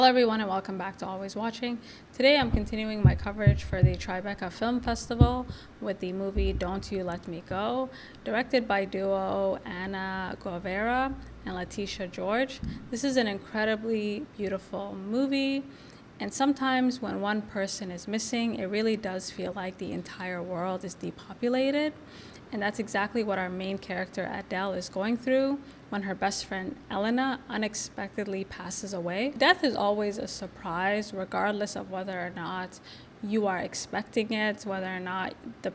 Hello everyone and welcome back to Always Watching. Today I'm continuing my coverage for the Tribeca Film Festival with the movie Don't You Let Me Go, directed by duo Anna Guevara and Letitia George. This is an incredibly beautiful movie, and sometimes when one person is missing, it really does feel like the entire world is depopulated. And that's exactly what our main character Adele is going through when her best friend Elena unexpectedly passes away. Death is always a surprise, regardless of whether or not you are expecting it, whether or not the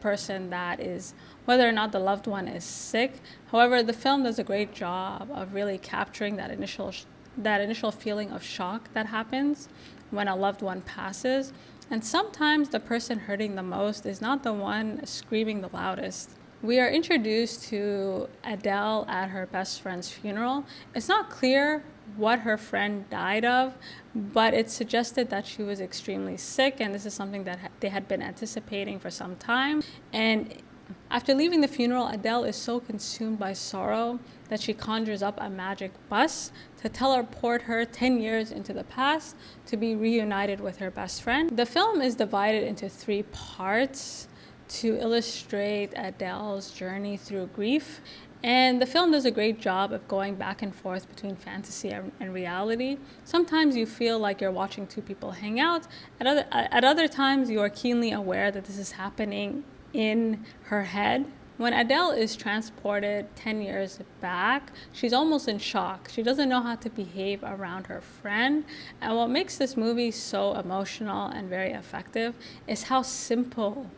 loved one is sick. However, the film does a great job of really capturing that initial feeling of shock that happens when a loved one passes. And sometimes the person hurting the most is not the one screaming the loudest. We are introduced to Adele at her best friend's funeral. It's not clear what her friend died of, but it's suggested that she was extremely sick, and this is something that they had been anticipating for some time. And after leaving the funeral, Adele is so consumed by sorrow that she conjures up a magic bus to teleport her 10 years into the past to be reunited with her best friend. The film is divided into 3 parts to illustrate Adele's journey through grief. And the film does a great job of going back and forth between fantasy and reality. Sometimes you feel like you're watching 2 people hang out. At other times, you are keenly aware that this is happening in her head. When Adele is transported 10 years back, she's almost in shock. She doesn't know how to behave around her friend. And what makes this movie so emotional and very effective is how simple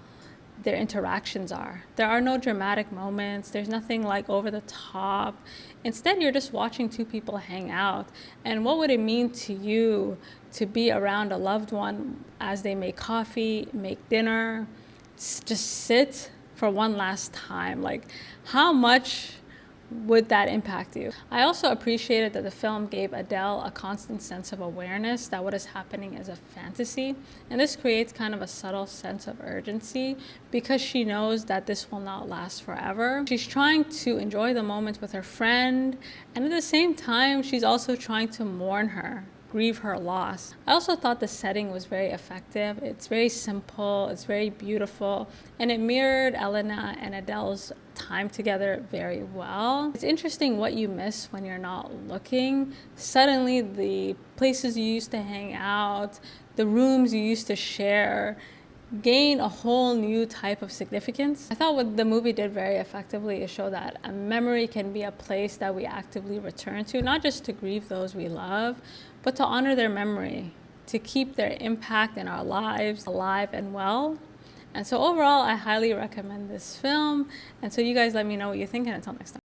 their interactions are. There are no dramatic moments. There's nothing like over the top. Instead, you're just watching 2 people hang out. And what would it mean to you to be around a loved one as they make coffee, make dinner, just sit for one last time? Like, how much would that impact you? I also appreciated that the film gave Adele a constant sense of awareness that what is happening is a fantasy. And this creates kind of a subtle sense of urgency because she knows that this will not last forever. She's trying to enjoy the moment with her friend, and at the same time, she's also trying to mourn her, grieve her loss. I also thought the setting was very effective. It's very simple, it's very beautiful, and it mirrored Elena and Adele's time together very well. It's interesting what you miss when you're not looking. Suddenly the places you used to hang out, the rooms you used to share, gain a whole new type of significance. I thought what the movie did very effectively is show that a memory can be a place that we actively return to, not just to grieve those we love, but to honor their memory, to keep their impact in our lives alive and well. And so overall, I highly recommend this film. And so you guys let me know what you think, and until next time.